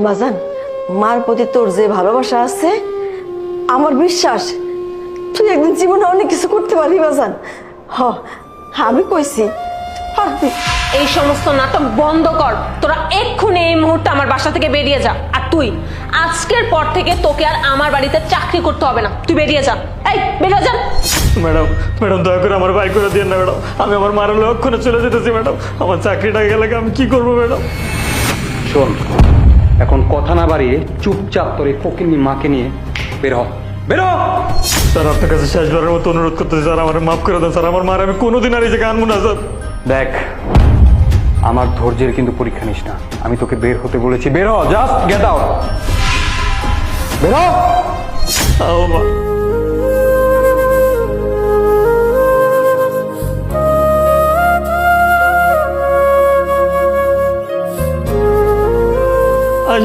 বাজান, মার প্রতি তোর যে ভালোবাসা আছে, আমার বিশ্বাস তুই একদিন জীবনে অনেক কিছু করতে পারবি বাজান। হ, আমি কইছি পারবি। এই সমস্ত নাটক বন্ধ কর। তোরা এক্ষুনি এই মুহূর্তে আমার বাসা থেকে বেরিয়ে যা। আর তুই আজকের পর থেকে তোকে আর আমার বাড়িতে চাকরি করতে হবে না, তুই বেরিয়ে যা। এই বেরিয়ে যা। ম্যাডাম ম্যাডাম দয়া করে আমার বাই করে দিন না ম্যাডাম, আমি আমার মার লক্ষণে চলে যেতেছি ম্যাডাম, আমার চাকরিটা গেলে আমি কি করবো ম্যাডাম? শোন, এখন কথা না বাড়িয়ে চুপচাপ তোর এই ফকিন্নি মাকে নিয়ে বের হ, বের হ। স্যার আপনার কাছে শেষবারের মতো অনুরোধ করতেছি স্যার, আমার মাফ করে দেন স্যার, আমার মার আমি কোনোদিন আর এই জায়গায় আনবো না স্যার। দেখ, আমার ধৈর্যের কিন্তু পরীক্ষা নিস না, আমি তোকে বের হতে বলেছি, বের হ, জাস্ট গেট আউট, বের হ। আও মা।